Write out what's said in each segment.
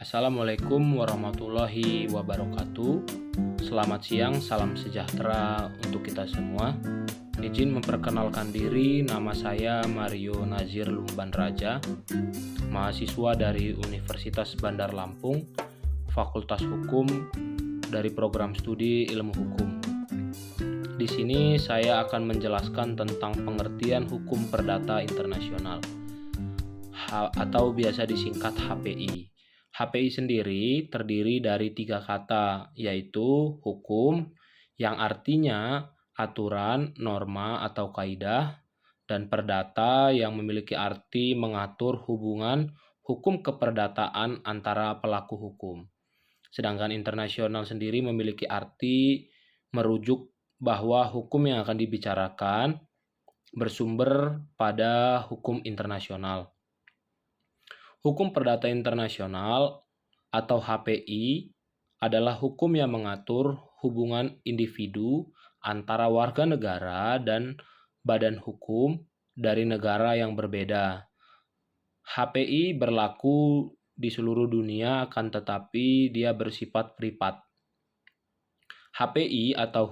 Assalamualaikum warahmatullahi wabarakatuh. Selamat siang, salam sejahtera untuk kita semua. Izin memperkenalkan diri, nama saya Mario Nazir Lumban Raja, mahasiswa dari Universitas Bandar Lampung, Fakultas Hukum dari program studi Ilmu Hukum. Di sini saya akan menjelaskan tentang pengertian hukum perdata internasional atau biasa disingkat HPI. HPI sendiri terdiri dari 3 kata, yaitu hukum, yang artinya aturan, norma, atau kaidah, dan perdata yang memiliki arti mengatur hubungan hukum keperdataan antara pelaku hukum. Sedangkan internasional sendiri memiliki arti merujuk bahwa hukum yang akan dibicarakan bersumber pada hukum internasional. Hukum perdata internasional atau HPI adalah hukum yang mengatur hubungan individu antara warga negara dan badan hukum dari negara yang berbeda. HPI berlaku di seluruh dunia, akan tetapi dia bersifat privat. HPI atau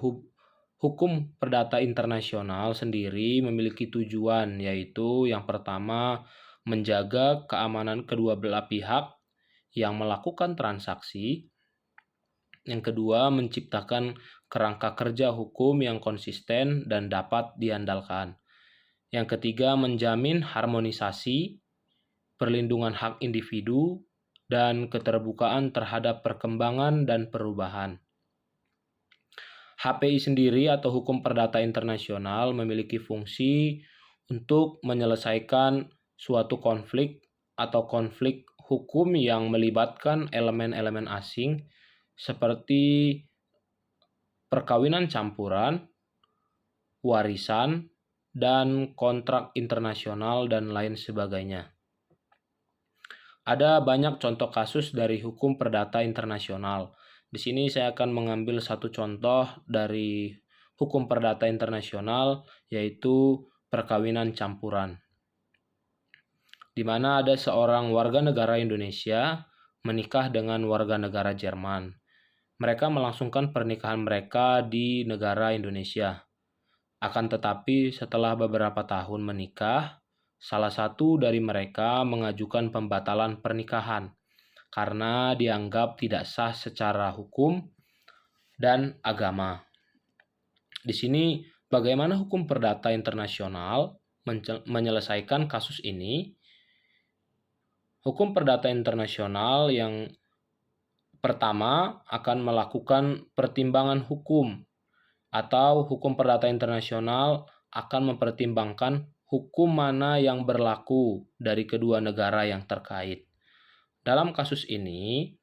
Hukum Perdata Internasional sendiri memiliki tujuan, yaitu yang pertama, menjaga keamanan kedua belah pihak yang melakukan transaksi. Yang kedua, menciptakan kerangka kerja hukum yang konsisten dan dapat diandalkan. Yang ketiga, menjamin harmonisasi, perlindungan hak individu, dan keterbukaan terhadap perkembangan dan perubahan. HPI sendiri atau Hukum Perdata Internasional memiliki fungsi untuk menyelesaikan suatu konflik atau konflik hukum yang melibatkan elemen-elemen asing seperti perkawinan campuran, warisan, dan kontrak internasional dan lain sebagainya. Ada banyak contoh kasus dari hukum perdata internasional. Di sini saya akan mengambil satu contoh dari hukum perdata internasional, yaitu perkawinan campuran, di mana ada seorang warga negara Indonesia menikah dengan warga negara Jerman. Mereka melangsungkan pernikahan mereka di negara Indonesia. Akan tetapi setelah beberapa tahun menikah, salah satu dari mereka mengajukan pembatalan pernikahan karena dianggap tidak sah secara hukum dan agama. Di sini bagaimana hukum perdata internasional menyelesaikan kasus ini? Hukum perdata internasional yang pertama akan melakukan pertimbangan hukum, atau hukum perdata internasional akan mempertimbangkan hukum mana yang berlaku dari kedua negara yang terkait. Dalam kasus ini,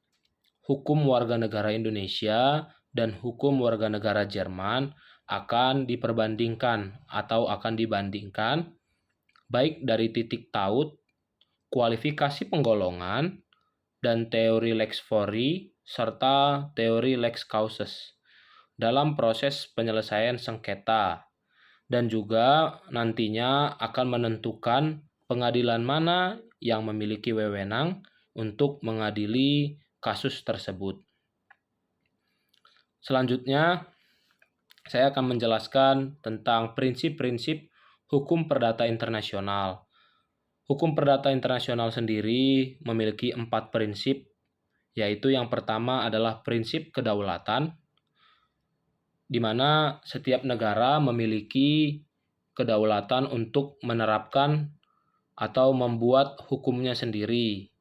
hukum warga negara Indonesia dan hukum warga negara Jerman akan diperbandingkan atau akan dibandingkan baik dari titik taut, kualifikasi penggolongan, dan teori lex fori serta teori lex causis dalam proses penyelesaian sengketa, dan juga nantinya akan menentukan pengadilan mana yang memiliki wewenang untuk mengadili kasus tersebut. Selanjutnya, saya akan menjelaskan tentang prinsip-prinsip hukum perdata internasional. Hukum perdata internasional sendiri memiliki 4 prinsip, yaitu yang pertama adalah prinsip kedaulatan, di mana setiap negara memiliki kedaulatan untuk menerapkan atau membuat hukumnya sendiri.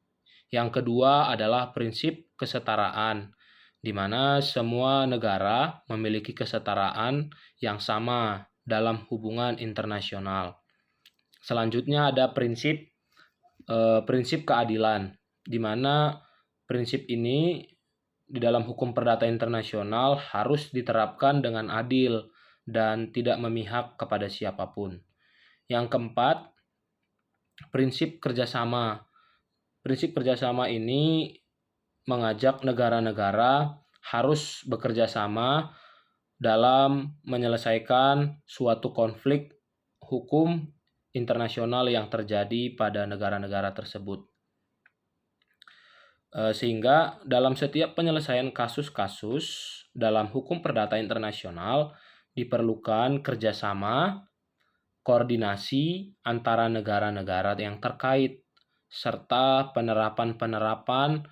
Yang kedua adalah prinsip kesetaraan, di mana semua negara memiliki kesetaraan yang sama dalam hubungan internasional. Selanjutnya ada prinsip keadilan, di mana prinsip ini di dalam hukum perdata internasional harus diterapkan dengan adil dan tidak memihak kepada siapapun. Yang keempat, prinsip kerjasama. Prinsip kerjasama ini mengajak negara-negara harus bekerja sama dalam menyelesaikan suatu konflik hukum internasional yang terjadi pada negara-negara tersebut. Sehingga dalam setiap penyelesaian kasus-kasus dalam hukum perdata internasional diperlukan kerjasama, koordinasi antara negara-negara yang terkait, serta penerapan-penerapan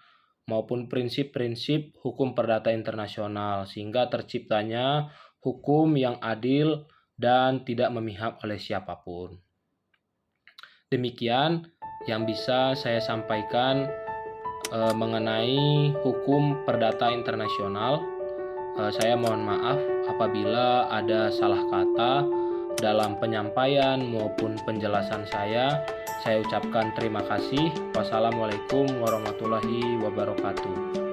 maupun prinsip-prinsip hukum perdata internasional, sehingga terciptanya hukum yang adil dan tidak memihak oleh siapapun. Demikian yang bisa saya sampaikan mengenai hukum perdata internasional. Saya mohon maaf apabila ada salah kata dalam penyampaian maupun penjelasan saya. Saya ucapkan terima kasih. Wassalamualaikum warahmatullahi wabarakatuh.